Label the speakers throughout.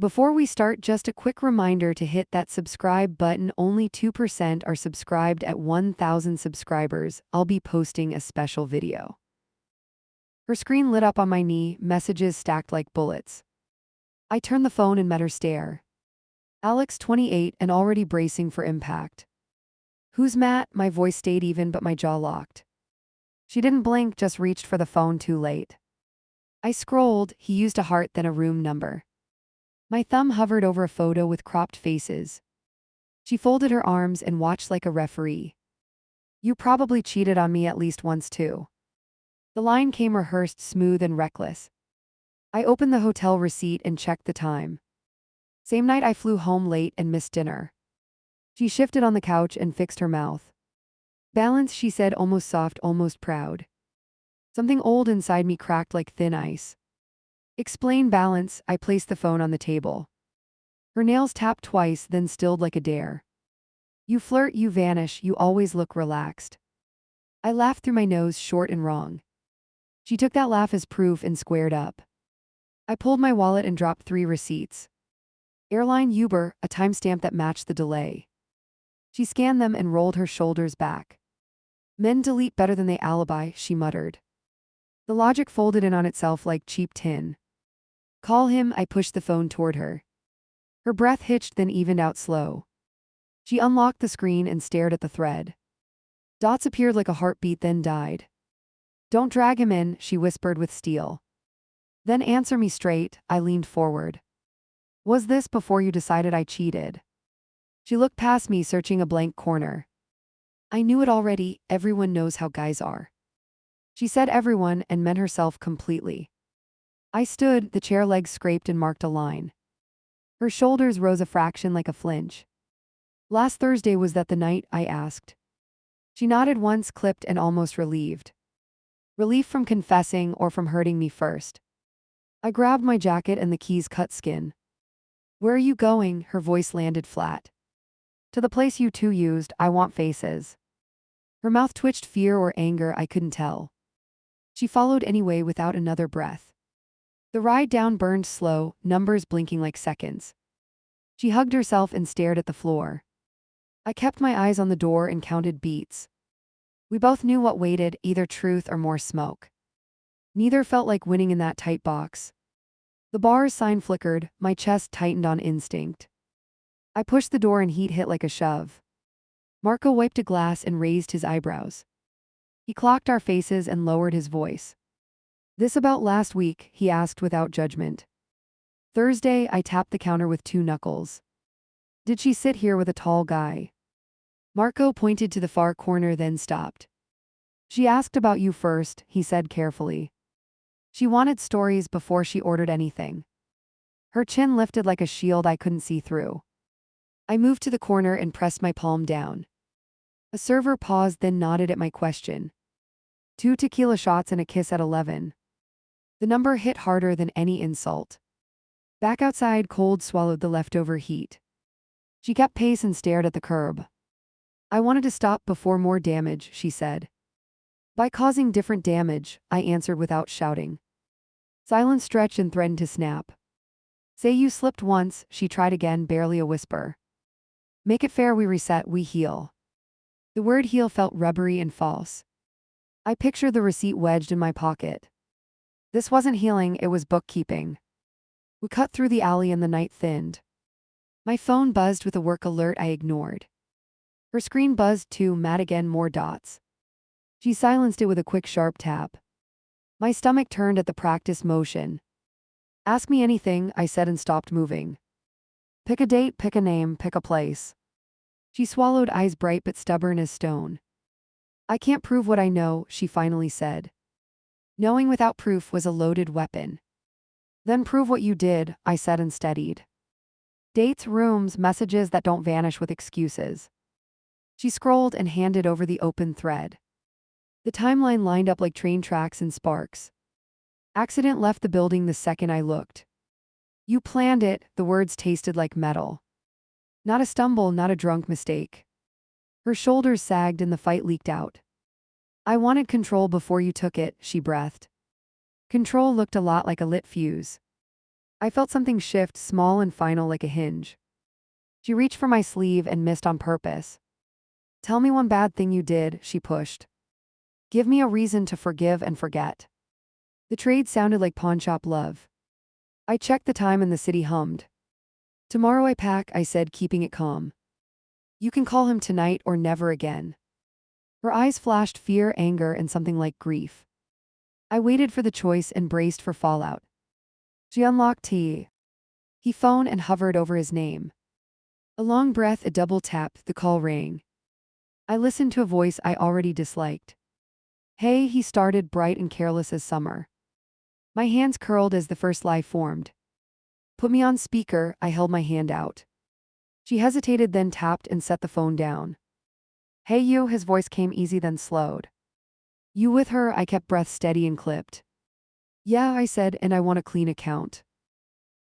Speaker 1: Before we start, just a quick reminder to hit that subscribe button. Only 2% are subscribed at 1,000 subscribers. I'll be posting a special video. Her screen lit up on my knee, messages stacked like bullets. I turned the phone and met her stare. Alex, 28 and already bracing for impact. Who's Matt? My voice stayed even but my jaw locked. She didn't blink, just reached for the phone too late. I scrolled, he used a heart then a room number. My thumb hovered over a photo with cropped faces. She folded her arms and watched like a referee. You probably cheated on me at least once too. The line came rehearsed, smooth and reckless. I opened the hotel receipt and checked the time. Same night I flew home late and missed dinner. She shifted on the couch and fixed her mouth. Balance, she said, almost soft, almost proud. Something old inside me cracked like thin ice. Explain balance. I placed the phone on the table. Her nails tapped twice, then stilled like a dare. You flirt, you vanish, you always look relaxed. I laughed through my nose, short and wrong. She took that laugh as proof and squared up. I pulled my wallet and dropped 3 receipts. Airline, Uber, a timestamp that matched the delay. She scanned them and rolled her shoulders back. Men delete better than they alibi, she muttered. The logic folded in on itself like cheap tin. Call him. I pushed the phone toward her. Her breath hitched then evened out slow. She unlocked the screen and stared at the thread. Dots appeared like a heartbeat then died. Don't drag him in, she whispered with steel. Then answer me straight. I leaned forward. Was this before you decided I cheated? She looked past me, searching a blank corner. I knew it already. Everyone knows how guys are. She said everyone and meant herself completely. I stood, the chair legs scraped and marked a line. Her shoulders rose a fraction like a flinch. Last Thursday, was that the night? I asked. She nodded once, clipped and almost relieved. Relief from confessing or from hurting me first. I grabbed my jacket and the keys cut skin. Where are you going? Her voice landed flat. To the place you two used. I want faces. Her mouth twitched, fear or anger, I couldn't tell. She followed anyway without another breath. The ride down burned slow, numbers blinking like seconds. She hugged herself and stared at the floor. I kept my eyes on the door and counted beats. We both knew what waited, either truth or more smoke. Neither felt like winning in that tight box. The bar's sign flickered, my chest tightened on instinct. I pushed the door and heat hit like a shove. Marco wiped a glass and raised his eyebrows. He clocked our faces and lowered his voice. This about last week? He asked without judgment. Thursday, I tapped the counter with 2 knuckles. Did she sit here with a tall guy? Marco pointed to the far corner then stopped. She asked about you first, he said carefully. She wanted stories before she ordered anything. Her chin lifted like a shield I couldn't see through. I moved to the corner and pressed my palm down. A server paused then nodded at my question. 2 tequila shots and a kiss at 11. The number hit harder than any insult. Back outside, cold swallowed the leftover heat. She kept pace and stared at the curb. I wanted to stop before more damage, she said. By causing different damage, I answered without shouting. Silence stretched and threatened to snap. Say you slipped once, she tried again, barely a whisper. Make it fair, we reset, we heal. The word heal felt rubbery and false. I pictured the receipt wedged in my pocket. This wasn't healing, it was bookkeeping. We cut through the alley and the night thinned. My phone buzzed with a work alert I ignored. Her screen buzzed too, mad again, more dots. She silenced it with a quick sharp tap. My stomach turned at the practice motion. Ask me anything, I said and stopped moving. Pick a date, pick a name, pick a place. She swallowed, eyes bright but stubborn as stone. I can't prove what I know, she finally said. Knowing without proof was a loaded weapon. Then prove what you did, I said and steadied. Dates, rooms, messages that don't vanish with excuses. She scrolled and handed over the open thread. The timeline lined up like train tracks and sparks. Accident left the building the second I looked. You planned it, the words tasted like metal. Not a stumble, not a drunk mistake. Her shoulders sagged and the fight leaked out. I wanted control before you took it, she breathed. Control looked a lot like a lit fuse. I felt something shift, small and final like a hinge. She reached for my sleeve and missed on purpose. Tell me one bad thing you did, she pushed. Give me a reason to forgive and forget. The trade sounded like pawnshop love. I checked the time and the city hummed. Tomorrow I pack, I said, keeping it calm. You can call him tonight or never again. Her eyes flashed fear, anger, and something like grief. I waited for the choice and braced for fallout. She unlocked He phoned and hovered over his name. A long breath, a double tap, the call rang. I listened to a voice I already disliked. Hey, he started, bright and careless as summer. My hands curled as the first lie formed. Put me on speaker, I held my hand out. She hesitated, then tapped and set the phone down. Hey you, his voice came easy then slowed. You with her? I kept breath steady and clipped. Yeah, I said, and I want a clean account.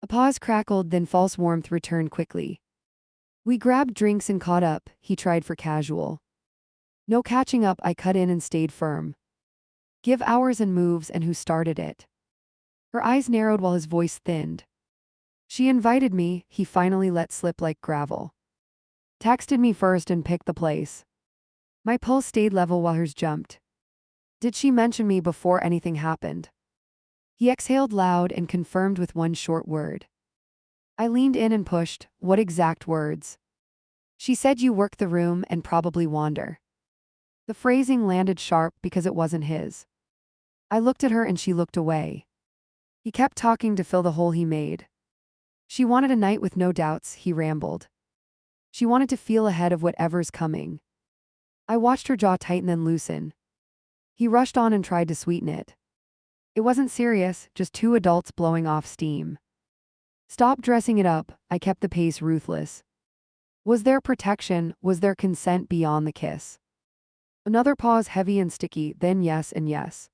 Speaker 1: A pause crackled, then false warmth returned quickly. We grabbed drinks and caught up, he tried for casual. No catching up, I cut in and stayed firm. Give hours and moves and who started it. Her eyes narrowed while his voice thinned. She invited me, he finally let slip like gravel. Texted me first and picked the place. My pulse stayed level while hers jumped. Did she mention me before anything happened? He exhaled loud and confirmed with one short word. I leaned in and pushed, what exact words? She said you work the room and probably wander. The phrasing landed sharp because it wasn't his. I looked at her and she looked away. He kept talking to fill the hole he made. She wanted a night with no doubts, he rambled. She wanted to feel ahead of whatever's coming. I watched her jaw tighten then loosen. He rushed on and tried to sweeten it. It wasn't serious, just two adults blowing off steam. Stop dressing it up, I kept the pace ruthless. Was there protection, was there consent beyond the kiss? Another pause, heavy and sticky, then yes and yes.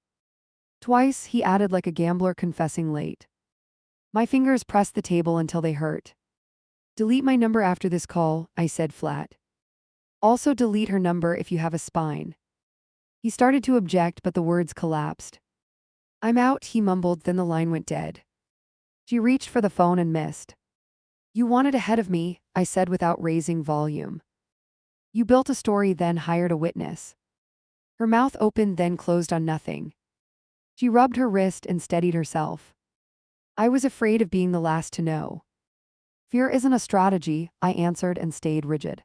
Speaker 1: Twice, he added like a gambler confessing late. My fingers pressed the table until they hurt. Delete my number after this call, I said flat. Also delete her number if you have a spine. He started to object, but the words collapsed. I'm out, he mumbled, then the line went dead. She reached for the phone and missed. You wanted ahead of me, I said without raising volume. You built a story, then hired a witness. Her mouth opened, then closed on nothing. She rubbed her wrist and steadied herself. I was afraid of being the last to know. Fear isn't a strategy, I answered and stayed rigid.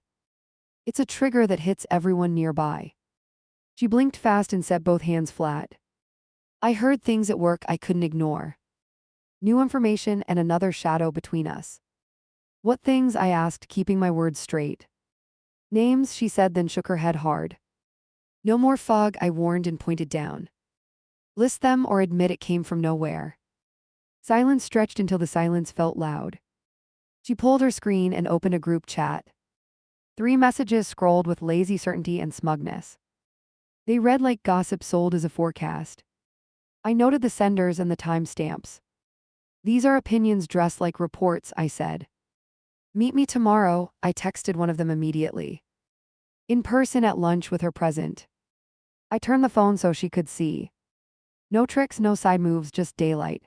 Speaker 1: It's a trigger that hits everyone nearby. She blinked fast and set both hands flat. I heard things at work I couldn't ignore. New information and another shadow between us. What things? I asked, keeping my words straight. Names, she said, then shook her head hard. No more fog, I warned and pointed down. List them or admit it came from nowhere. Silence stretched until the silence felt loud. She pulled her screen and opened a group chat. 3 messages scrolled with lazy certainty and smugness. They read like gossip sold as a forecast. I noted the senders and the timestamps. These are opinions dressed like reports, I said. Meet me tomorrow, I texted one of them immediately. In person at lunch with her present. I turned the phone so she could see. No tricks, no side moves, just daylight.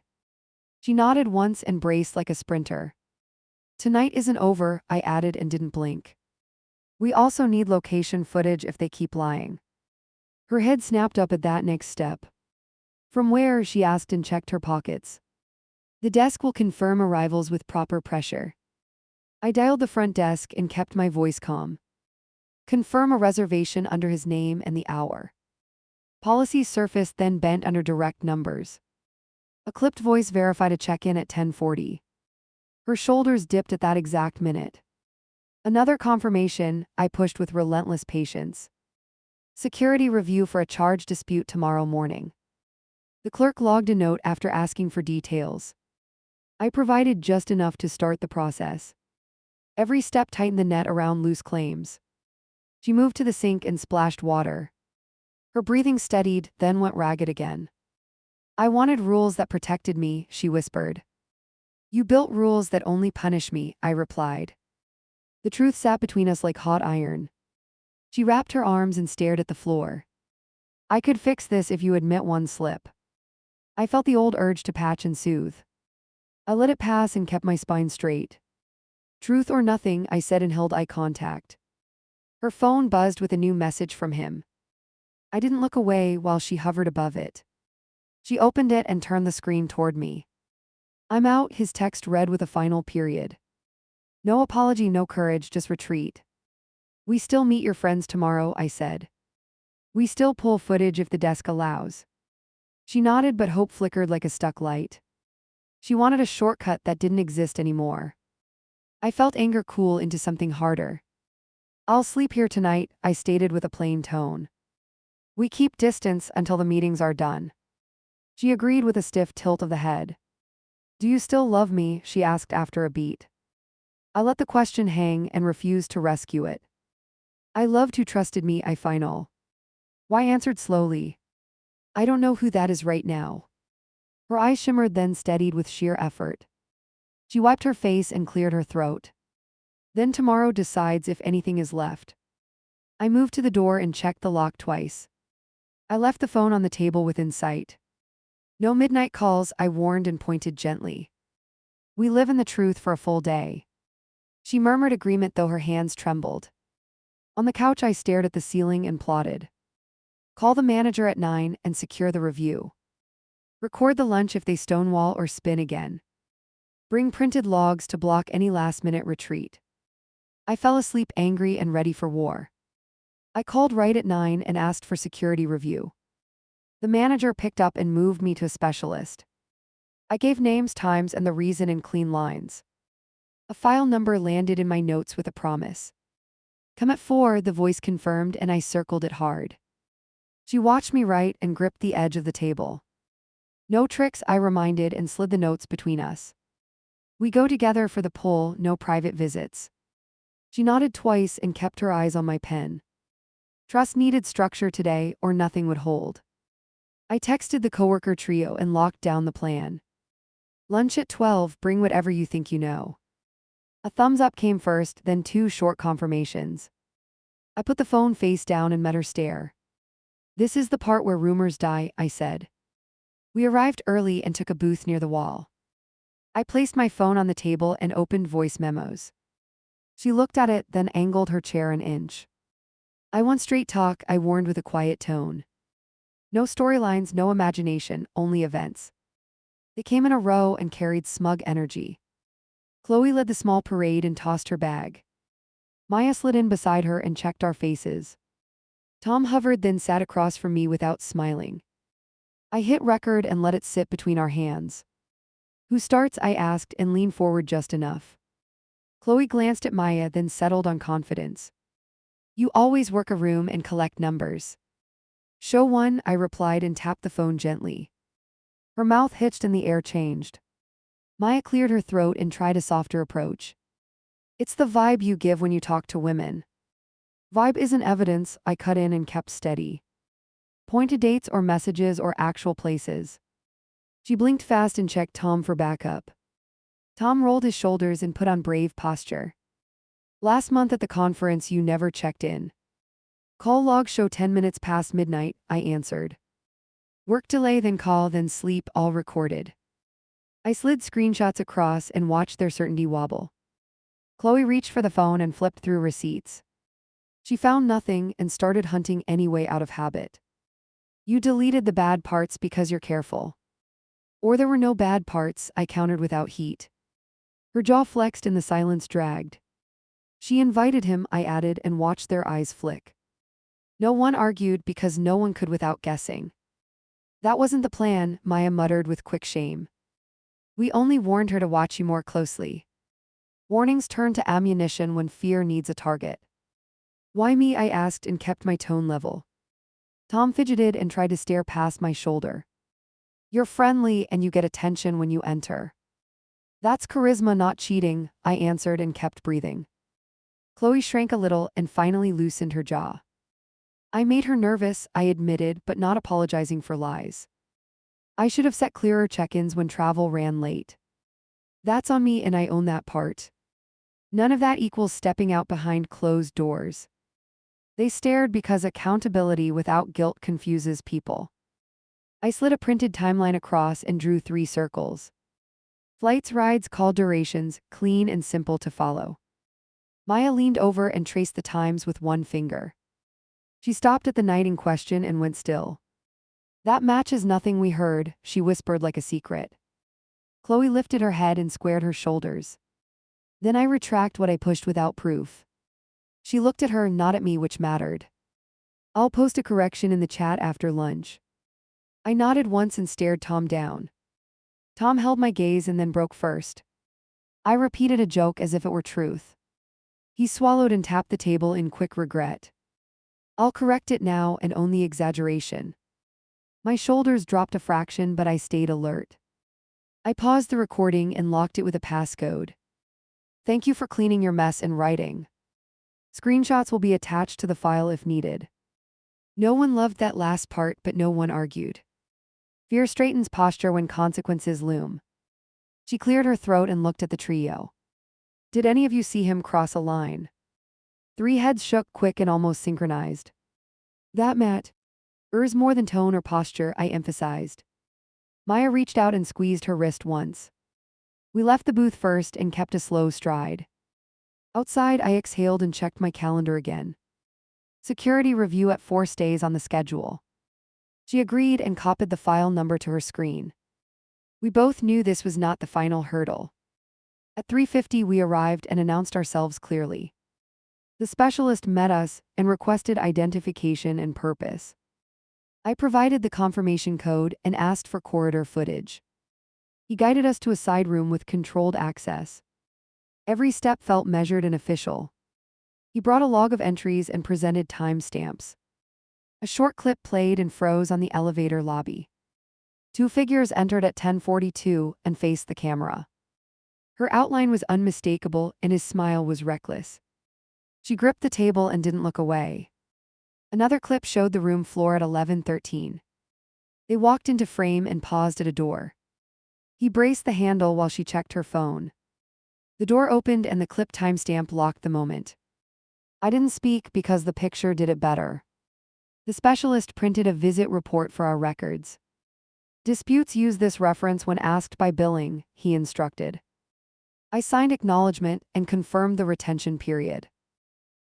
Speaker 1: She nodded once and braced like a sprinter. Tonight isn't over, I added and didn't blink. We also need location footage if they keep lying. Her head snapped up at that next step. From where? She asked and checked her pockets. The desk will confirm arrivals with proper pressure. I dialed the front desk and kept my voice calm. Confirm a reservation under his name and the hour. Policies surfaced, then bent under direct numbers. A clipped voice verified a check-in at 10:40. Her shoulders dipped at that exact minute. Another confirmation, I pushed with relentless patience. Security review for a charge dispute tomorrow morning. The clerk logged a note after asking for details. I provided just enough to start the process. Every step tightened the net around loose claims. She moved to the sink and splashed water. Her breathing steadied, then went ragged again. I wanted rules that protected me, she whispered. You built rules that only punish me, I replied. The truth sat between us like hot iron. She wrapped her arms and stared at the floor. I could fix this if you admit one slip. I felt the old urge to patch and soothe. I let it pass and kept my spine straight. Truth or nothing, I said and held eye contact. Her phone buzzed with a new message from him. I didn't look away while she hovered above it. She opened it and turned the screen toward me. I'm out, his text read with a final period. No apology, no courage, just retreat. We still meet your friends tomorrow, I said. We still pull footage if the desk allows. She nodded, but hope flickered like a stuck light. She wanted a shortcut that didn't exist anymore. I felt anger cool into something harder. I'll sleep here tonight, I stated with a plain tone. We keep distance until the meetings are done. She agreed with a stiff tilt of the head. Do you still love me? She asked after a beat. I let the question hang and refused to rescue it. I loved who trusted me, I final. Why answered slowly. I don't know who that is right now. Her eyes shimmered, then steadied with sheer effort. She wiped her face and cleared her throat. Then tomorrow decides if anything is left. I moved to the door and checked the lock twice. I left the phone on the table within sight. No midnight calls, I warned and pointed gently. We live in the truth for a full day. She murmured agreement, though her hands trembled. On the couch I stared at the ceiling and plotted. Call the manager at 9 and secure the review. Record the lunch if they stonewall or spin again. Bring printed logs to block any last-minute retreat. I fell asleep angry and ready for war. I called right at 9 and asked for security review. The manager picked up and moved me to a specialist. I gave names, times, and the reason in clean lines. A file number landed in my notes with a promise. Come at 4, the voice confirmed, and I circled it hard. She watched me write and gripped the edge of the table. No tricks, I reminded, and slid the notes between us. We go together for the pull, no private visits. She nodded twice and kept her eyes on my pen. Trust needed structure today, or nothing would hold. I texted the coworker trio and locked down the plan. Lunch at 12, bring whatever you think you know. A thumbs up came first, then 2 short confirmations. I put the phone face down and met her stare. This is the part where rumors die, I said. We arrived early and took a booth near the wall. I placed my phone on the table and opened voice memos. She looked at it, then angled her chair an inch. I want straight talk, I warned with a quiet tone. No storylines, no imagination, only events. They came in a row and carried smug energy. Chloe led the small parade and tossed her bag. Maya slid in beside her and checked our faces. Tom hovered, then sat across from me without smiling. I hit record and let it sit between our hands. Who starts? I asked and leaned forward just enough. Chloe glanced at Maya, then settled on confidence. You always work a room and collect numbers. Show one, I replied and tapped the phone gently. Her mouth hitched and the air changed. Maya cleared her throat and tried a softer approach. It's the vibe you give when you talk to women. Vibe isn't evidence, I cut in and kept steady. Point to dates or messages or actual places. She blinked fast and checked Tom for backup. Tom rolled his shoulders and put on brave posture. Last month at the conference you never checked in. Call logs show 10 minutes past midnight, I answered. Work delay, then call, then sleep, all recorded. I slid screenshots across and watched their certainty wobble. Chloe reached for the phone and flipped through receipts. She found nothing and started hunting anyway out of habit. You deleted the bad parts because you're careful. Or there were no bad parts, I countered without heat. Her jaw flexed and the silence dragged. She invited him, I added, and watched their eyes flick. No one argued because no one could without guessing. That wasn't the plan, Maya muttered with quick shame. We only warned her to watch you more closely. Warnings turn to ammunition when fear needs a target. Why me? I asked and kept my tone level. Tom fidgeted and tried to stare past my shoulder. You're friendly and you get attention when you enter. That's charisma, not cheating, I answered and kept breathing. Chloe shrank a little and finally loosened her jaw. I made her nervous, I admitted, but not apologizing for lies. I should have set clearer check-ins when travel ran late. That's on me and I own that part. None of that equals stepping out behind closed doors. They stared because accountability without guilt confuses people. I slid a printed timeline across and drew 3 circles. Flights, rides, call durations, clean and simple to follow. Maya leaned over and traced the times with one finger. She stopped at the night in question and went still. That matches nothing we heard, she whispered like a secret. Chloe lifted her head and squared her shoulders. Then I retract what I pushed without proof. She looked at her, not at me, which mattered. I'll post a correction in the chat after lunch. I nodded once and stared Tom down. Tom held my gaze and then broke first. I repeated a joke as if it were truth. He swallowed and tapped the table in quick regret. I'll correct it now and own the exaggeration. My shoulders dropped a fraction, but I stayed alert. I paused the recording and locked it with a passcode. Thank you for cleaning your mess and writing. Screenshots will be attached to the file if needed. No one loved that last part, but no one argued. Fear straightens posture when consequences loom. She cleared her throat and looked at the trio. Did any of you see him cross a line? 3 heads shook, quick and almost synchronized. That matters more than tone or posture, I emphasized. Maya reached out and squeezed her wrist once. We left the booth first and kept a slow stride. Outside, I exhaled and checked my calendar again. Security review at 4 stays on the schedule. She agreed and copied the file number to her screen. We both knew this was not the final hurdle. At 3:50 we arrived and announced ourselves clearly. The specialist met us and requested identification and purpose. I provided the confirmation code and asked for corridor footage. He guided us to a side room with controlled access. Every step felt measured and official. He brought a log of entries and presented timestamps. A short clip played and froze on the elevator lobby. 2 figures entered at 10:42 and faced the camera. Her outline was unmistakable and his smile was reckless. She gripped the table and didn't look away. Another clip showed the room floor at 11:13. They walked into frame and paused at a door. He braced the handle while she checked her phone. The door opened and the clip timestamp locked the moment. I didn't speak because the picture did it better. The specialist printed a visit report for our records. Disputes use this reference when asked by billing, he instructed. I signed acknowledgement and confirmed the retention period.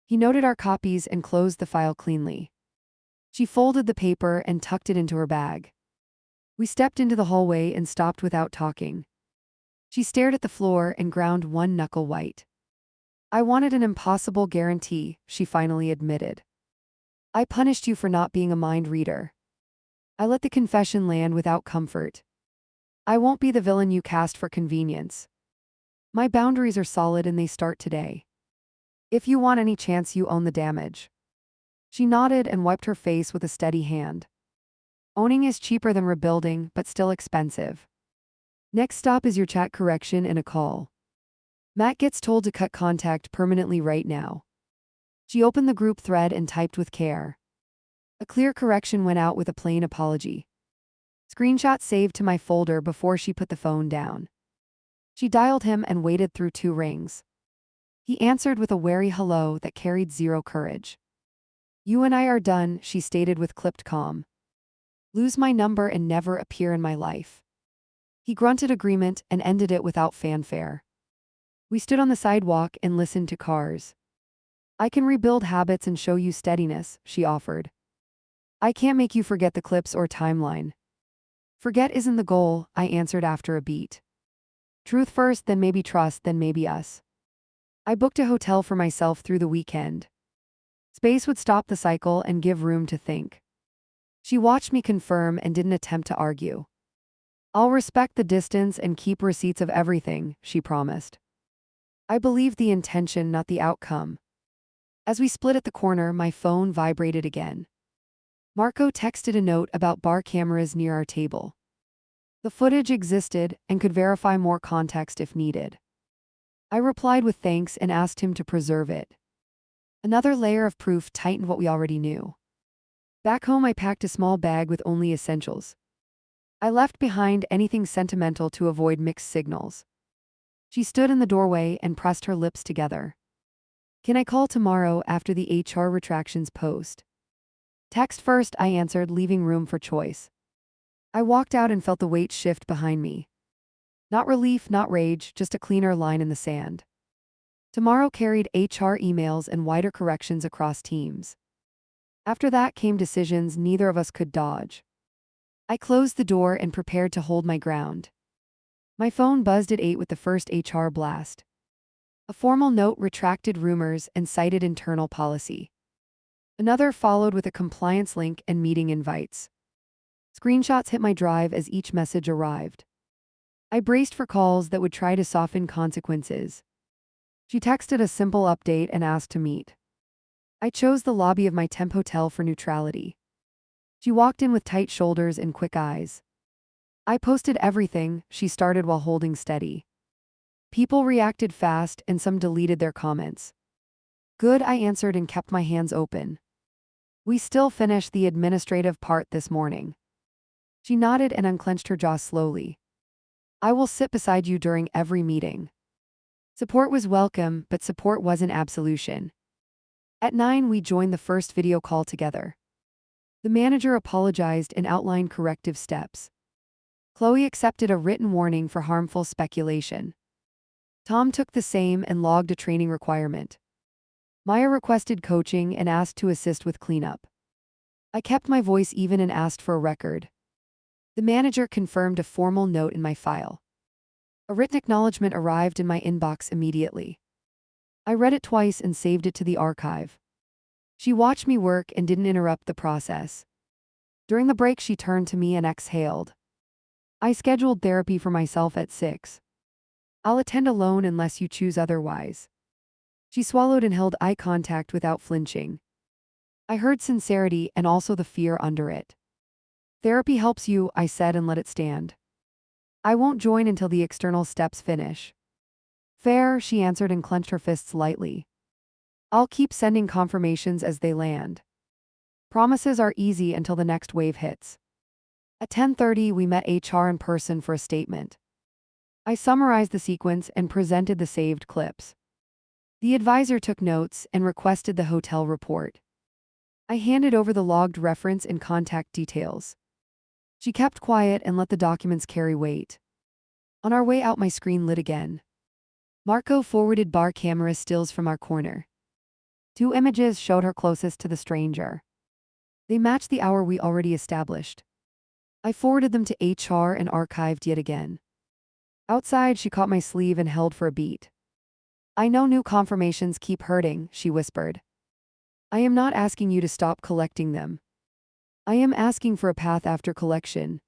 Speaker 1: He noted our copies and closed the file cleanly. She folded the paper and tucked it into her bag. We stepped into the hallway and stopped without talking. She stared at the floor and ground one knuckle white. I wanted an impossible guarantee, she finally admitted. I punished you for not being a mind reader. I let the confession land without comfort. I won't be the villain you cast for convenience. My boundaries are solid and they start today. If you want any chance, you own the damage. She nodded and wiped her face with a steady hand. Owning is cheaper than rebuilding, but still expensive. Next stop is your chat correction and a call. Matt gets told to cut contact permanently right now. She opened the group thread and typed with care. A clear correction went out with a plain apology. Screenshot saved to my folder before she put the phone down. She dialed him and waited through 2 rings. He answered with a wary hello that carried zero courage. You and I are done, she stated with clipped calm. Lose my number and never appear in my life. He grunted agreement and ended it without fanfare. We stood on the sidewalk and listened to cars. I can rebuild habits and show you steadiness, she offered. I can't make you forget the clips or timeline. Forget isn't the goal, I answered after a beat. Truth first, then maybe trust, then maybe us. I booked a hotel for myself through the weekend. Space would stop the cycle and give room to think. She watched me confirm and didn't attempt to argue. I'll respect the distance and keep receipts of everything, she promised. I believed the intention, not the outcome. As we split at the corner, my phone vibrated again. Marco texted a note about bar cameras near our table. The footage existed and could verify more context if needed. I replied with thanks and asked him to preserve it. Another layer of proof tightened what we already knew. Back home, I packed a small bag with only essentials. I left behind anything sentimental to avoid mixed signals. She stood in the doorway and pressed her lips together. Can I call tomorrow after the HR retractions post? Text first, I answered, leaving room for choice. I walked out and felt the weight shift behind me. Not relief, not rage, just a cleaner line in the sand. Tomorrow carried HR emails and wider corrections across teams. After that came decisions neither of us could dodge. I closed the door and prepared to hold my ground. My phone buzzed at 8 with the first HR blast. A formal note retracted rumors and cited internal policy. Another followed with a compliance link and meeting invites. Screenshots hit my drive as each message arrived. I braced for calls that would try to soften consequences. She texted a simple update and asked to meet. I chose the lobby of my temp hotel for neutrality. She walked in with tight shoulders and quick eyes. I posted everything, she started while holding steady. People reacted fast and some deleted their comments. Good, I answered and kept my hands open. We still finished the administrative part this morning. She nodded and unclenched her jaw slowly. I will sit beside you during every meeting. Support was welcome, but support wasn't absolution. At 9, we joined the first video call together. The manager apologized and outlined corrective steps. Chloe accepted a written warning for harmful speculation. Tom took the same and logged a training requirement. Maya requested coaching and asked to assist with cleanup. I kept my voice even and asked for a record. The manager confirmed a formal note in my file. A written acknowledgement arrived in my inbox immediately. I read it twice and saved it to the archive. She watched me work and didn't interrupt the process. During the break, she turned to me and exhaled. I scheduled therapy for myself at 6. I'll attend alone unless you choose otherwise. She swallowed and held eye contact without flinching. I heard sincerity and also the fear under it. Therapy helps you, I said, and let it stand. I won't join until the external steps finish. Fair, she answered and clenched her fists lightly. I'll keep sending confirmations as they land. Promises are easy until the next wave hits. At 10:30, we met HR in person for a statement. I summarized the sequence and presented the saved clips. The advisor took notes and requested the hotel report. I handed over the logged reference and contact details. She kept quiet and let the documents carry weight. On our way out, my screen lit again. Marco forwarded bar camera stills from our corner. 2 images showed her closest to the stranger. They matched the hour we already established. I forwarded them to HR and archived yet again. Outside, she caught my sleeve and held for a beat. I know new confirmations keep hurting, she whispered. I am not asking you to stop collecting them. I am asking for a path after collection.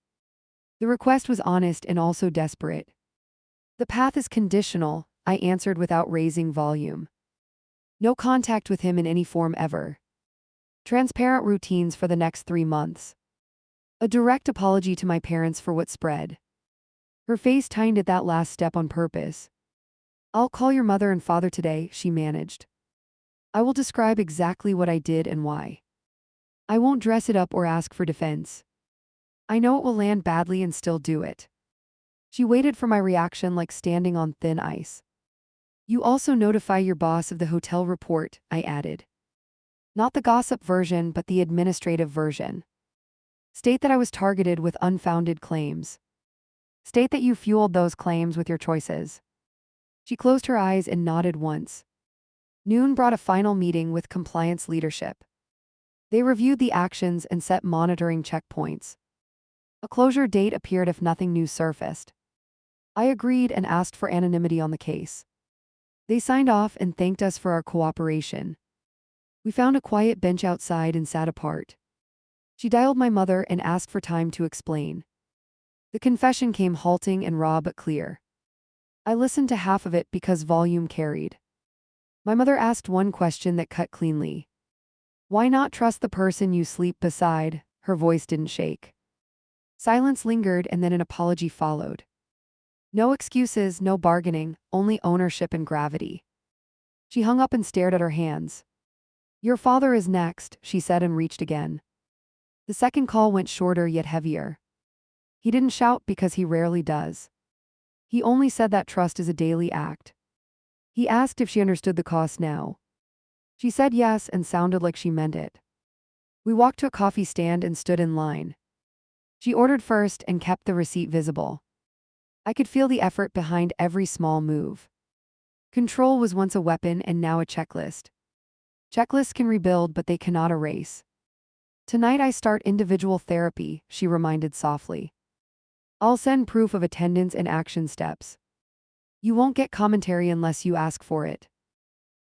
Speaker 1: The request was honest and also desperate. The path is conditional, I answered without raising volume. No contact with him in any form ever. Transparent routines for the next 3 months. A direct apology to my parents for what spread. Her face tightened at that last step on purpose. I'll call your mother and father today, she managed. I will describe exactly what I did and why. I won't dress it up or ask for defense. I know it will land badly and still do it. She waited for my reaction like standing on thin ice. You also notify your boss of the hotel report, I added. Not the gossip version, but the administrative version. State that I was targeted with unfounded claims. State that you fueled those claims with your choices. She closed her eyes and nodded once. Noon brought a final meeting with compliance leadership. They reviewed the actions and set monitoring checkpoints. A closure date appeared if nothing new surfaced. I agreed and asked for anonymity on the case. They signed off and thanked us for our cooperation. We found a quiet bench outside and sat apart. She dialed my mother and asked for time to explain. The confession came halting and raw but clear. I listened to half of it because volume carried. My mother asked one question that cut cleanly. Why not trust the person you sleep beside? Her voice didn't shake. Silence lingered and then an apology followed. No excuses, no bargaining, only ownership and gravity. She hung up and stared at her hands. Your father is next, she said and reached again. The second call went shorter yet heavier. He didn't shout because he rarely does. He only said that trust is a daily act. He asked if she understood the cost now. She said yes and sounded like she meant it. We walked to a coffee stand and stood in line. She ordered first and kept the receipt visible. I could feel the effort behind every small move. Control was once a weapon and now a checklist. Checklists can rebuild, but they cannot erase. Tonight I start individual therapy, she reminded softly. I'll send proof of attendance and action steps. You won't get commentary unless you ask for it.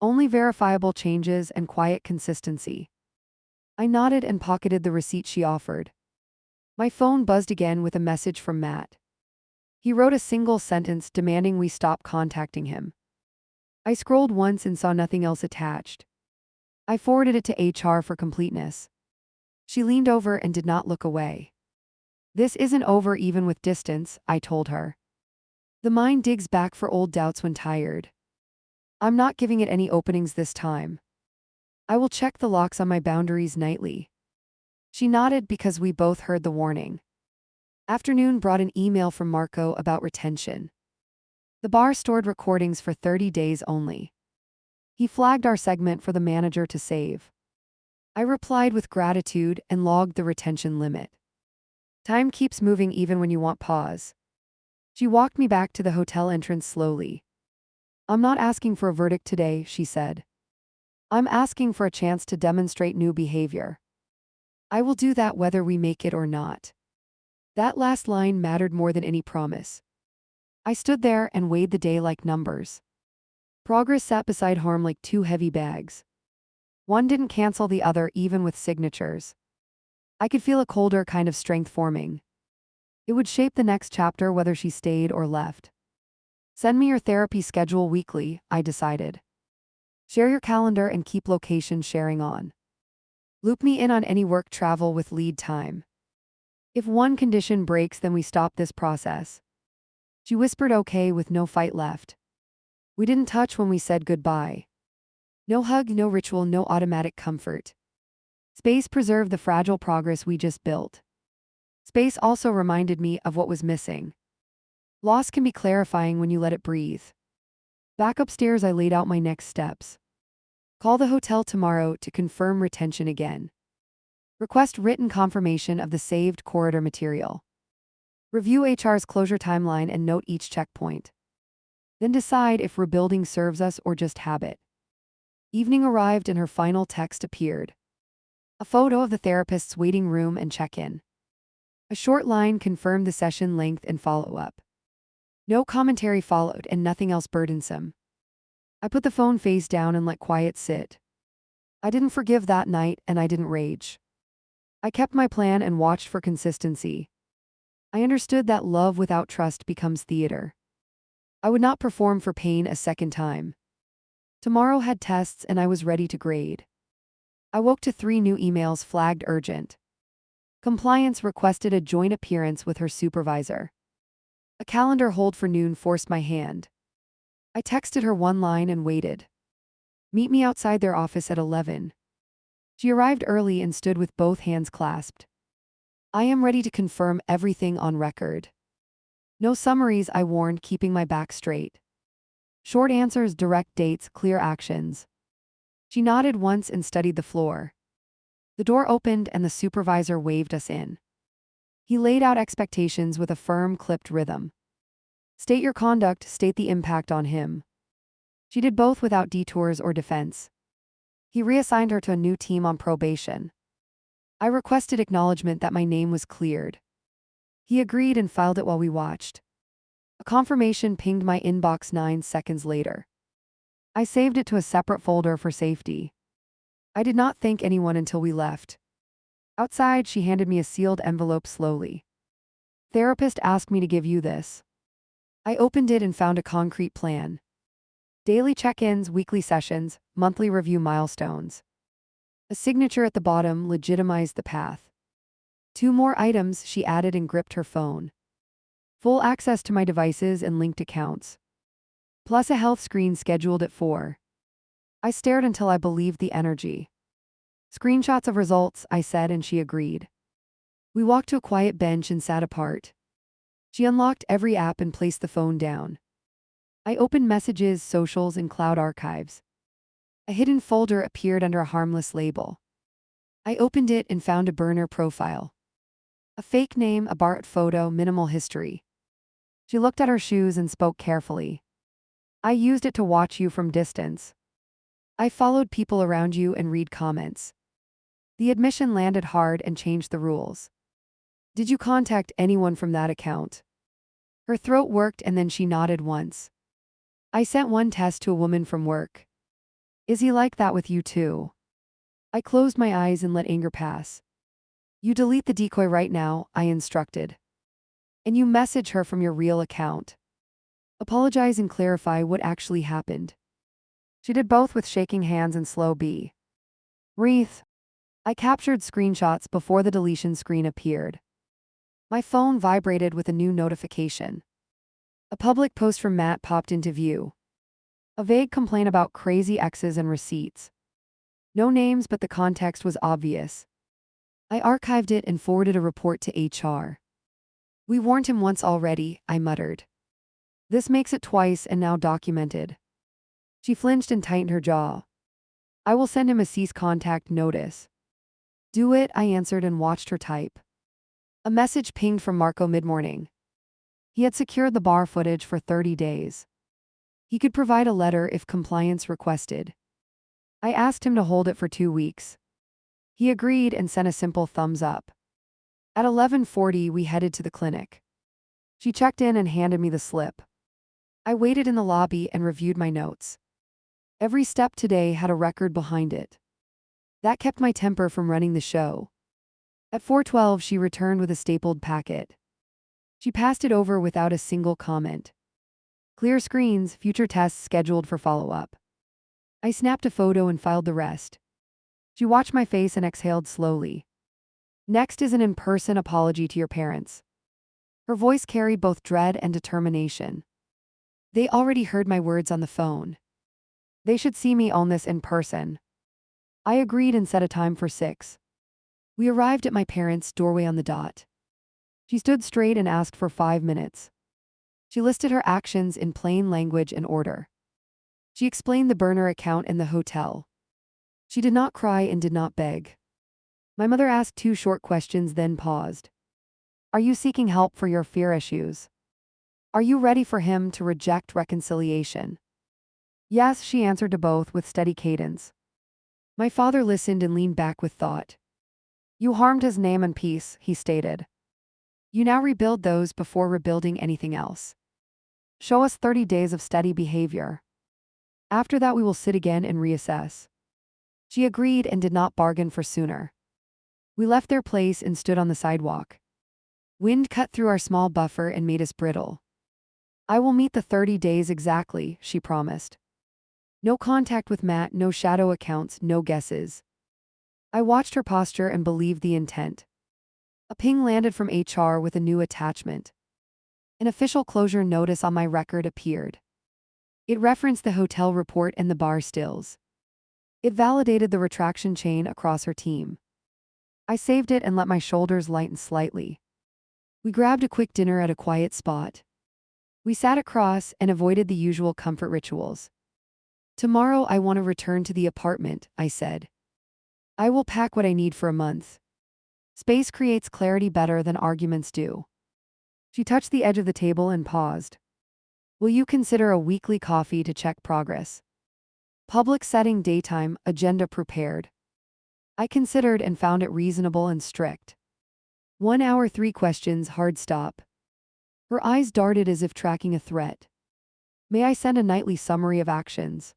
Speaker 1: Only verifiable changes and quiet consistency. I nodded and pocketed the receipt she offered. My phone buzzed again with a message from Matt. He wrote a single sentence demanding we stop contacting him. I scrolled once and saw nothing else attached. I forwarded it to HR for completeness. She leaned over and did not look away. This isn't over even with distance, I told her. The mind digs back for old doubts when tired. I'm not giving it any openings this time. I will check the locks on my boundaries nightly. She nodded because we both heard the warning. Afternoon brought an email from Marco about retention. The bar stored recordings for 30 days only. He flagged our segment for the manager to save. I replied with gratitude and logged the retention limit. Time keeps moving even when you want pause. She walked me back to the hotel entrance slowly. I'm not asking for a verdict today, she said. I'm asking for a chance to demonstrate new behavior. I will do that whether we make it or not. That last line mattered more than any promise. I stood there and weighed the day like numbers. Progress sat beside harm like two heavy bags. One didn't cancel the other even with signatures. I could feel a colder kind of strength forming. It would shape the next chapter whether she stayed or left. Send me your therapy schedule weekly, I decided. Share your calendar and keep location sharing on. Loop me in on any work travel with lead time. If one condition breaks, then we stop this process. She whispered okay with no fight left. We didn't touch when we said goodbye. No hug, no ritual, no automatic comfort. Space preserved the fragile progress we just built. Space also reminded me of what was missing. Loss can be clarifying when you let it breathe. Back upstairs, I laid out my next steps. Call the hotel tomorrow to confirm retention again. Request written confirmation of the saved corridor material. Review HR's closure timeline and note each checkpoint. Then decide if rebuilding serves us or just habit. Evening arrived and her final text appeared. A photo of the therapist's waiting room and check-in. A short line confirmed the session length and follow-up. No commentary followed and nothing else burdensome. I put the phone face down and let quiet sit. I didn't forgive that night and I didn't rage. I kept my plan and watched for consistency. I understood that love without trust becomes theater. I would not perform for pain a second time. Tomorrow had tests and I was ready to grade. I woke to 3 new emails flagged urgent. Compliance requested a joint appearance with her supervisor. A calendar hold for noon forced my hand. I texted her one line and waited. Meet me outside their office at 11. She arrived early and stood with both hands clasped. I am ready to confirm everything on record. No summaries, I warned, keeping my back straight. Short answers, direct dates, clear actions. She nodded once and studied the floor. The door opened and the supervisor waved us in. He laid out expectations with a firm, clipped rhythm. State your conduct, state the impact on him. She did both without detours or defense. He reassigned her to a new team on probation. I requested acknowledgement that my name was cleared. He agreed and filed it while we watched. A confirmation pinged my inbox 9 seconds later. I saved it to a separate folder for safety. I did not thank anyone until we left. Outside, she handed me a sealed envelope slowly. Therapist asked me to give you this. I opened it and found a concrete plan. Daily check-ins, weekly sessions, monthly review milestones. A signature at the bottom legitimized the path. 2 more items, she added and gripped her phone. Full access to my devices and linked accounts. Plus a health screen scheduled at 4. I stared until I believed the energy. Screenshots of results, I said, and she agreed. We walked to a quiet bench and sat apart. She unlocked every app and placed the phone down. I opened messages, socials, and cloud archives. A hidden folder appeared under a harmless label. I opened it and found a burner profile. A fake name, a Bart photo, minimal history. She looked at her shoes and spoke carefully. I used it to watch you from distance. I followed people around you and read comments. The admission landed hard and changed the rules. Did you contact anyone from that account? Her throat worked and then she nodded once. I sent one test to a woman from work. Is he like that with you too? I closed my eyes and let anger pass. You delete the decoy right now, I instructed. And you message her from your real account. Apologize and clarify what actually happened. She did both with shaking hands and slow B. Wreath. I captured screenshots before the deletion screen appeared. My phone vibrated with a new notification. A public post from Matt popped into view. A vague complaint about crazy exes and receipts. No names, but the context was obvious. I archived it and forwarded a report to HR. We warned him once already, I muttered. This makes it twice and now documented. She flinched and tightened her jaw. I will send him a cease contact notice. Do it, I answered and watched her type. A message pinged from Marco mid-morning. He had secured the bar footage for 30 days. He could provide a letter if compliance requested. I asked him to hold it for 2 weeks. He agreed and sent a simple thumbs up. At 11:40 we headed to the clinic. She checked in and handed me the slip. I waited in the lobby and reviewed my notes. Every step today had a record behind it. That kept my temper from running the show. At 4:12 she returned with a stapled packet. She passed it over without a single comment. Clear screens, future tests scheduled for follow-up. I snapped a photo and filed the rest. She watched my face and exhaled slowly. Next is an in-person apology to your parents. Her voice carried both dread and determination. They already heard my words on the phone. They should see me own this in person. I agreed and set a time for 6. We arrived at my parents' doorway on the dot. She stood straight and asked for 5 minutes. She listed her actions in plain language and order. She explained the burner account and the hotel. She did not cry and did not beg. My mother asked 2 short questions, then paused. Are you seeking help for your fear issues? Are you ready for him to reject reconciliation? Yes, she answered to both with steady cadence. My father listened and leaned back with thought. You harmed his name and peace, he stated. You now rebuild those before rebuilding anything else. Show us 30 days of steady behavior. After that we will sit again and reassess. She agreed and did not bargain for sooner. We left their place and stood on the sidewalk. Wind cut through our small buffer and made us brittle. I will meet the 30 days exactly, she promised. No contact with Matt, no shadow accounts, no guesses. I watched her posture and believed the intent. A ping landed from HR with a new attachment. An official closure notice on my record appeared. It referenced the hotel report and the bar stills. It validated the retraction chain across her team. I saved it and let my shoulders lighten slightly. We grabbed a quick dinner at a quiet spot. We sat across and avoided the usual comfort rituals. Tomorrow I want to return to the apartment, I said. I will pack what I need for a month. Space creates clarity better than arguments do. She touched the edge of the table and paused. Will you consider a weekly coffee to check progress? Public setting, daytime, agenda prepared. I considered and found it reasonable and strict. 1 hour, 3 questions, hard stop. Her eyes darted as if tracking a threat. May I send a nightly summary of actions?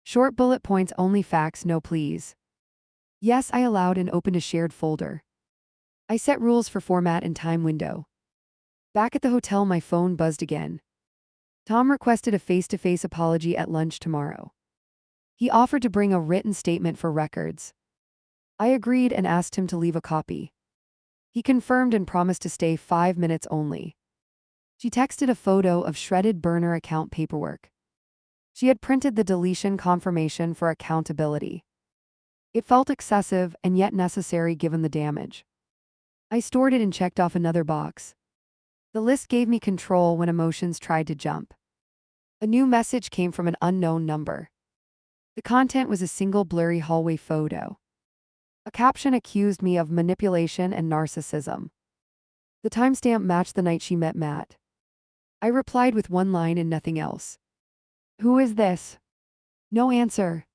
Speaker 1: Short bullet points, only facts, no please. Yes, I allowed and opened a shared folder. I set rules for format and time window. Back at the hotel my phone buzzed again. Tom requested a face-to-face apology at lunch tomorrow. He offered to bring a written statement for records. I agreed and asked him to leave a copy. He confirmed and promised to stay 5 minutes only. She texted a photo of shredded burner account paperwork. She had printed the deletion confirmation for accountability. It felt excessive and yet necessary given the damage. I stored it and checked off another box. The list gave me control when emotions tried to jump. A new message came from an unknown number. The content was a single blurry hallway photo. A caption accused me of manipulation and narcissism. The timestamp matched the night she met Matt. I replied with one line and nothing else. Who is this? No answer.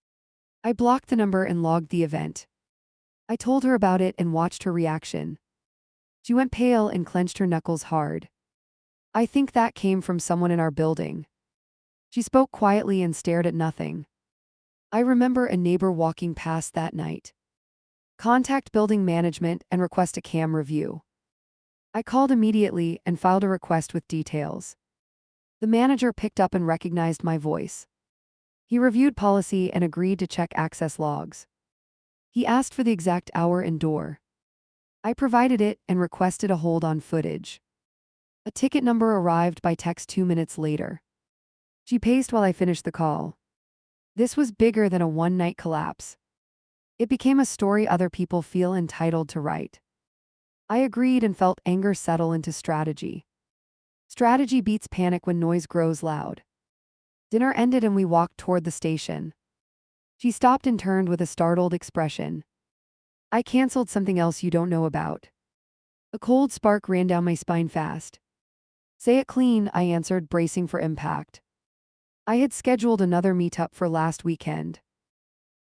Speaker 1: I blocked the number and logged the event. I told her about it and watched her reaction. She went pale and clenched her knuckles hard. I think that came from someone in our building. She spoke quietly and stared at nothing. I remember a neighbor walking past that night. Contact building management and request a cam review. I called immediately and filed a request with details. The manager picked up and recognized my voice. He reviewed policy and agreed to check access logs. He asked for the exact hour and door. I provided it and requested a hold on footage. A ticket number arrived by text 2 minutes later. She paced while I finished the call. This was bigger than a one-night collapse. It became a story other people feel entitled to write. I agreed and felt anger settle into strategy. Strategy beats panic when noise grows loud. Dinner ended and we walked toward the station. She stopped and turned with a startled expression. I canceled something else you don't know about. A cold spark ran down my spine fast. Say it clean, I answered, bracing for impact. I had scheduled another meetup for last weekend.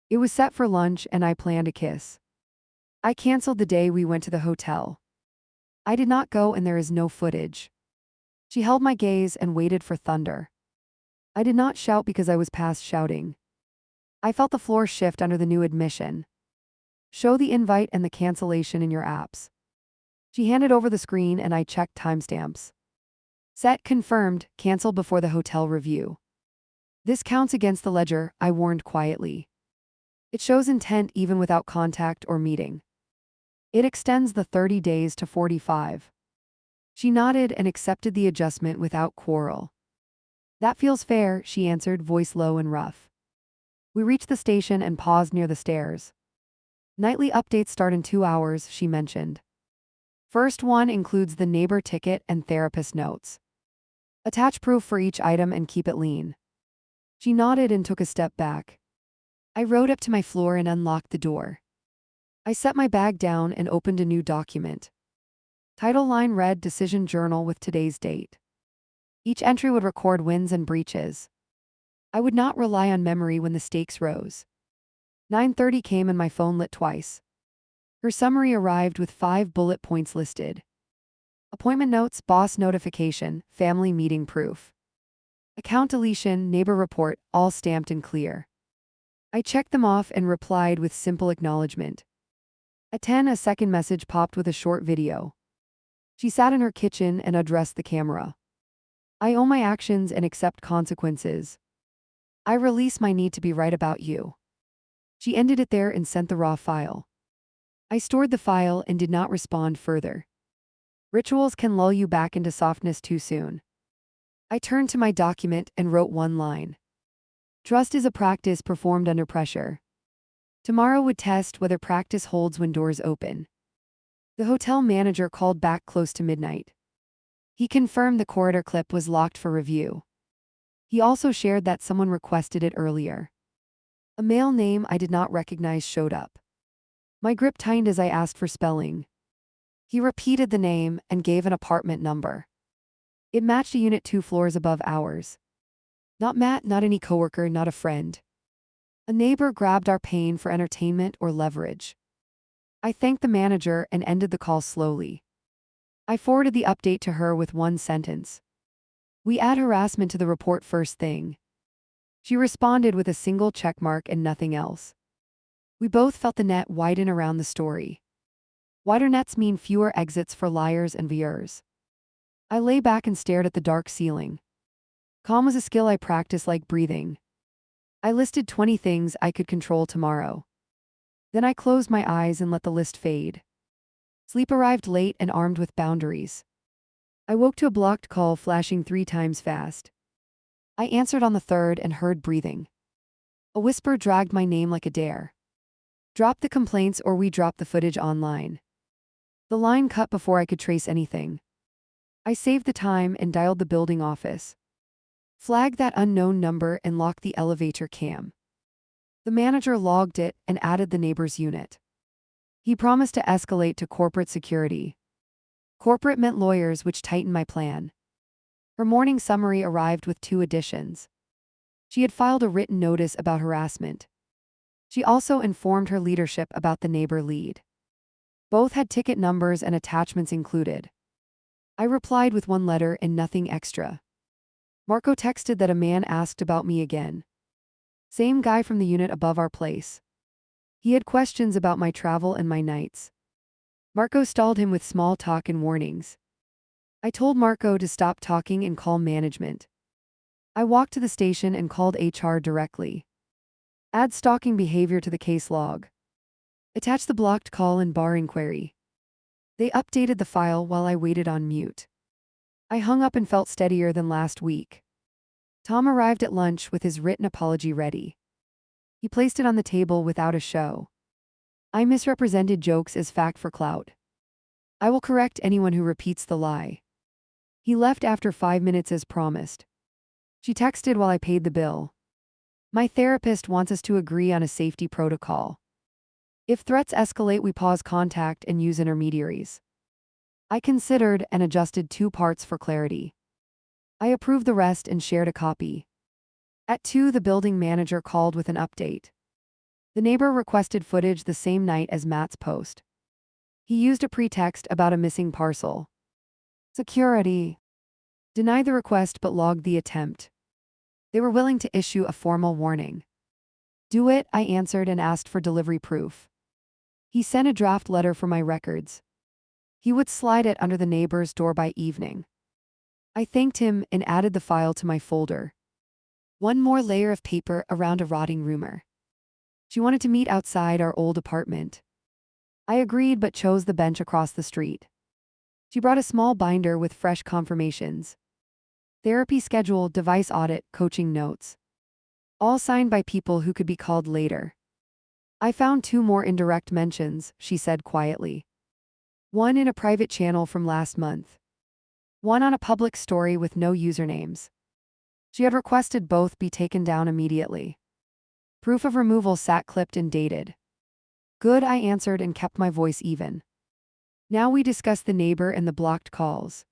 Speaker 1: It was set for lunch and I planned a kiss. I canceled the day we went to the hotel. I did not go and there is no footage. She held my gaze and waited for thunder. I did not shout because I was past shouting. I felt the floor shift under the new admission. Show the invite and the cancellation in your apps. She handed over the screen and I checked timestamps. Set confirmed, cancel before the hotel review. This counts against the ledger, I warned quietly. It shows intent even without contact or meeting. It extends the 30 days to 45. She nodded and accepted the adjustment without quarrel. That feels fair, she answered, voice low and rough. We reached the station and paused near the stairs. Nightly updates start in 2 hours, she mentioned. First one includes the neighbor ticket and therapist notes. Attach proof for each item and keep it lean. She nodded and took a step back. I rode up to my floor and unlocked the door. I set my bag down and opened a new document. Title line read Decision Journal with today's date. Each entry would record wins and breaches. I would not rely on memory when the stakes rose. 9:30 came and my phone lit twice. Her summary arrived with 5 bullet points listed. Appointment notes, boss notification, family meeting proof. Account deletion, neighbor report, all stamped and clear. I checked them off and replied with simple acknowledgement. At 10, a second message popped with a short video. She sat in her kitchen and addressed the camera. I own my actions and accept consequences. I release my need to be right about you. She ended it there and sent the raw file. I stored the file and did not respond further. Rituals can lull you back into softness too soon. I turned to my document and wrote one line. Trust is a practice performed under pressure. Tomorrow would test whether practice holds when doors open. The hotel manager called back close to midnight. He confirmed the corridor clip was locked for review. He also shared that someone requested it earlier. A male name I did not recognize showed up. My grip tightened as I asked for spelling. He repeated the name and gave an apartment number. It matched a unit 2 floors above ours. Not Matt, not any coworker, not a friend. A neighbor grabbed our pain for entertainment or leverage. I thanked the manager and ended the call slowly. I forwarded the update to her with one sentence. We add harassment to the report first thing. She responded with a single checkmark and nothing else. We both felt the net widen around the story. Wider nets mean fewer exits for liars and viewers. I lay back and stared at the dark ceiling. Calm was a skill I practiced like breathing. I listed 20 things I could control tomorrow. Then I closed my eyes and let the list fade. Sleep arrived late and armed with boundaries. I woke to a blocked call flashing 3 times fast. I answered on the third and heard breathing. A whisper dragged my name like a dare. Drop the complaints or we drop the footage online. The line cut before I could trace anything. I saved the time and dialed the building office. Flagged that unknown number and locked the elevator cam. The manager logged it and added the neighbor's unit. He promised to escalate to corporate security. Corporate meant lawyers, which tightened my plan. Her morning summary arrived with 2 additions. She had filed a written notice about harassment. She also informed her leadership about the neighbor lead. Both had ticket numbers and attachments included. I replied with 1 letter and nothing extra. Marco texted that a man asked about me again. Same guy from the unit above our place. He had questions about my travel and my nights. Marco stalled him with small talk and warnings. I told Marco to stop talking and call management. I walked to the station and called HR directly. Add stalking behavior to the case log. Attach the blocked call and bar inquiry. They updated the file while I waited on mute. I hung up and felt steadier than last week. Tom arrived at lunch with his written apology ready. He placed it on the table without a show. I misrepresented jokes as fact for clout. I will correct anyone who repeats the lie. He left after 5 minutes as promised. She texted while I paid the bill. My therapist wants us to agree on a safety protocol. If threats escalate, we pause contact and use intermediaries. I considered and adjusted 2 parts for clarity. I approved the rest and shared a copy. At 2, the building manager called with an update. The neighbor requested footage the same night as Matt's post. He used a pretext about a missing parcel. Security denied the request but logged the attempt. They were willing to issue a formal warning. Do it, I answered and asked for delivery proof. He sent a draft letter for my records. He would slide it under the neighbor's door by evening. I thanked him and added the file to my folder. 1 more layer of paper around a rotting rumor. She wanted to meet outside our old apartment. I agreed but chose the bench across the street. She brought a small binder with fresh confirmations. Therapy schedule, device audit, coaching notes. All signed by people who could be called later. I found 2 more indirect mentions, she said quietly. 1 in a private channel from last month. 1 on a public story with no usernames. She had requested both be taken down immediately. Proof of removal sat clipped and dated. Good, I answered and kept my voice even. Now we discussed the neighbor and the blocked calls.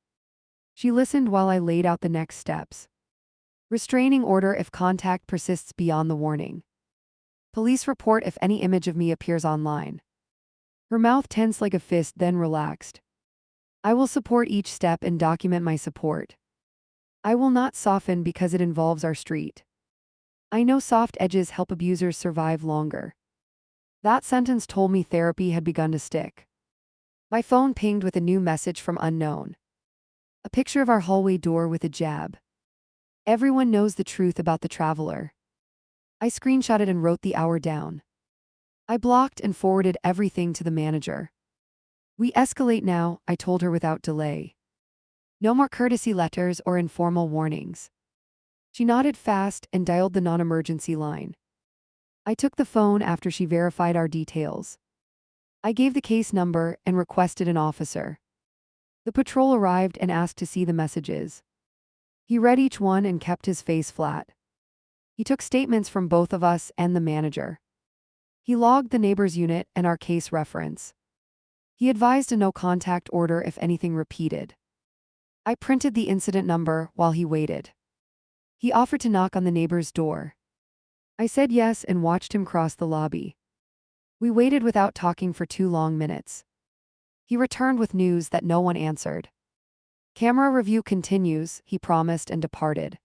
Speaker 1: She listened while I laid out the next steps. Restraining order if contact persists beyond the warning. Police report if any image of me appears online. Her mouth tensed like a fist, then relaxed. I will support each step and document my support. I will not soften because it involves our street. I know soft edges help abusers survive longer. That sentence told me therapy had begun to stick. My phone pinged with a new message from unknown. A picture of our hallway door with a jab. Everyone knows the truth about the traveler. I screenshotted and wrote the hour down. I blocked and forwarded everything to the manager. We escalate now, I told her without delay. No more courtesy letters or informal warnings. She nodded fast and dialed the non-emergency line. I took the phone after she verified our details. I gave the case number and requested an officer. The patrol arrived and asked to see the messages. He read each one and kept his face flat. He took statements from both of us and the manager. He logged the neighbor's unit and our case reference. He advised a no-contact order if anything repeated. I printed the incident number while he waited. He offered to knock on the neighbor's door. I said yes and watched him cross the lobby. We waited without talking for 2 long minutes. He returned with news that no one answered. Camera review continues, he promised and departed.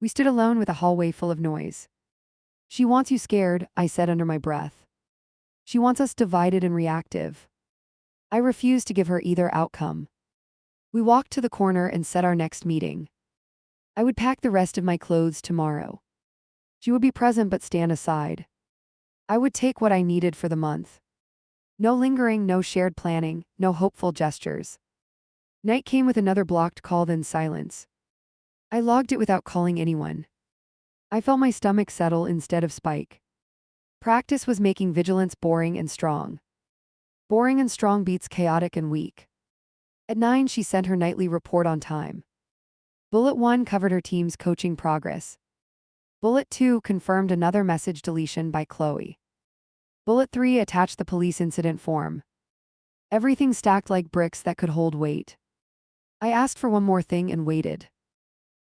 Speaker 1: We stood alone with a hallway full of noise. She wants you scared, I said under my breath. She wants us divided and reactive. I refused to give her either outcome. We walked to the corner and set our next meeting. I would pack the rest of my clothes tomorrow. She would be present but stand aside. I would take what I needed for the month. No lingering, no shared planning, no hopeful gestures. Night came with another blocked call, then silence. I logged it without calling anyone. I felt my stomach settle instead of spike. Practice was making vigilance boring and strong. Boring and strong beats chaotic and weak. At 9, she sent her nightly report on time. Bullet 1 covered her team's coaching progress. Bullet 2 confirmed another message deletion by Chloe. Bullet 3 attached the police incident form. Everything stacked like bricks that could hold weight. I asked for one more thing and waited.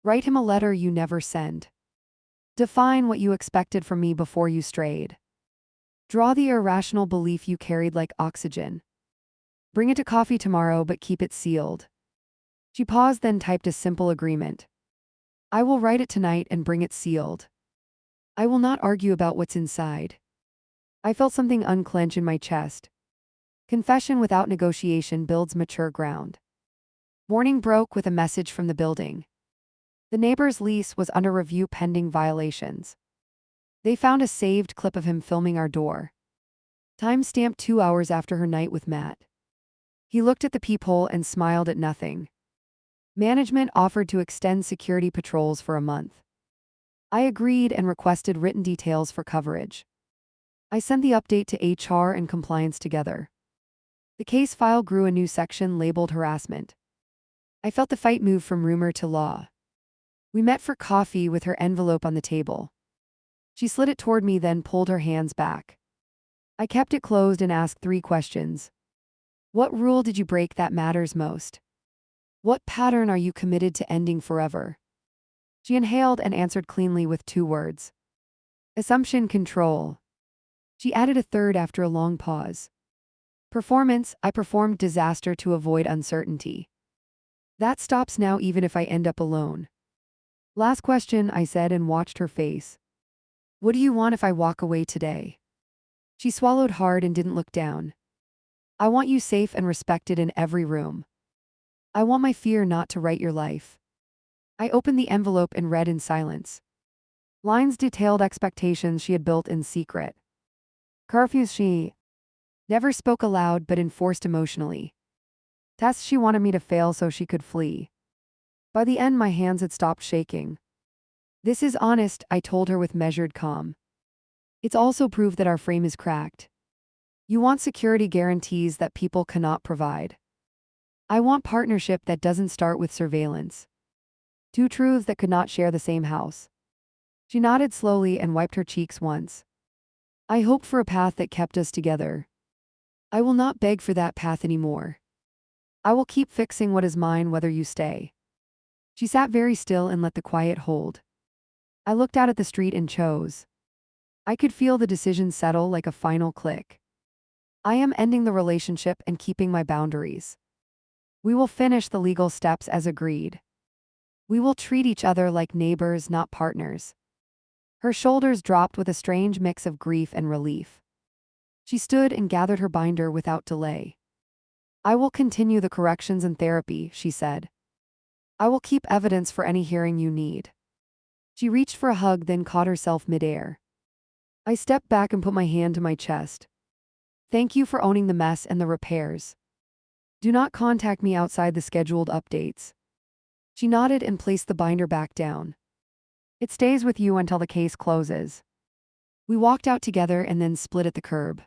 Speaker 1: Write him a letter you never send. Define what you expected from me before you strayed. Draw the irrational belief you carried like oxygen. Bring it to coffee tomorrow, but keep it sealed. She paused, then typed a simple agreement. I will write it tonight and bring it sealed. I will not argue about what's inside. I felt something unclench in my chest. Confession without negotiation builds mature ground. Morning broke with a message from the building. The neighbor's lease was under review pending violations. They found a saved clip of him filming our door. Time-stamped 2 hours after her night with Matt. He looked at the peephole and smiled at nothing. Management offered to extend security patrols for a month. I agreed and requested written details for coverage. I sent the update to HR and compliance together. The case file grew a new section labeled harassment. I felt the fight move from rumor to law. We met for coffee with her envelope on the table. She slid it toward me, then pulled her hands back. I kept it closed and asked 3 questions. What rule did you break that matters most? What pattern are you committed to ending forever? She inhaled and answered cleanly with 2 words. Assumption control. She added a third after a long pause. Performance. I performed disaster to avoid uncertainty. That stops now even if I end up alone. Last question, I said and watched her face. What do you want if I walk away today? She swallowed hard and didn't look down. I want you safe and respected in every room. I want my fear not to write your life. I opened the envelope and read in silence. Lines detailed expectations she had built in secret. Curfews she never spoke aloud but enforced emotionally. Tests she wanted me to fail so she could flee. By the end, my hands had stopped shaking. This is honest, I told her with measured calm. It's also proof that our frame is cracked. You want security guarantees that people cannot provide. I want partnership that doesn't start with surveillance. 2 truths that could not share the same house. She nodded slowly and wiped her cheeks once. I hoped for a path that kept us together. I will not beg for that path anymore. I will keep fixing what is mine whether you stay. She sat very still and let the quiet hold. I looked out at the street and chose. I could feel the decision settle like a final click. I am ending the relationship and keeping my boundaries. We will finish the legal steps as agreed. We will treat each other like neighbors, not partners. Her shoulders dropped with a strange mix of grief and relief. She stood and gathered her binder without delay. I will continue the corrections and therapy, she said. I will keep evidence for any hearing you need. She reached for a hug, then caught herself midair. I stepped back and put my hand to my chest. Thank you for owning the mess and the repairs. Do not contact me outside the scheduled updates. She nodded and placed the binder back down. It stays with you until the case closes. We walked out together and then split at the curb.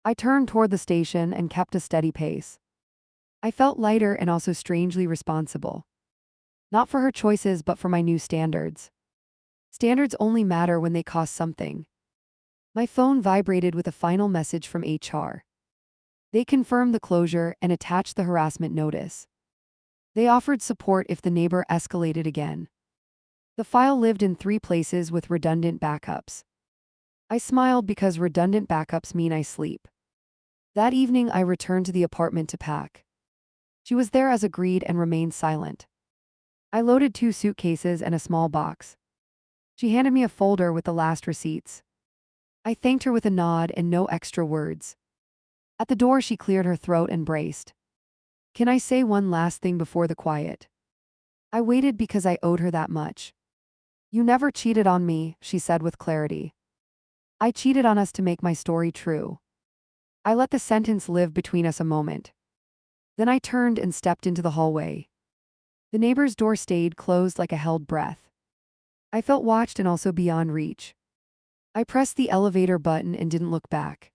Speaker 1: I turned toward the station and kept a steady pace. I felt lighter and also strangely responsible. Not for her choices, but for my new standards. Standards only matter when they cost something. My phone vibrated with a final message from HR. They confirmed the closure and attached the harassment notice. They offered support if the neighbor escalated again. The file lived in 3 places with redundant backups. I smiled because redundant backups mean I sleep. That evening I returned to the apartment to pack. She was there as agreed and remained silent. I loaded 2 suitcases and a small box. She handed me a folder with the last receipts. I thanked her with a nod and no extra words. At the door she cleared her throat and braced. Can I say one last thing before the quiet? I waited because I owed her that much. You never cheated on me, she said with clarity. I cheated on us to make my story true. I let the sentence live between us a moment. Then I turned and stepped into the hallway. The neighbor's door stayed closed like a held breath. I felt watched and also beyond reach. I pressed the elevator button and didn't look back.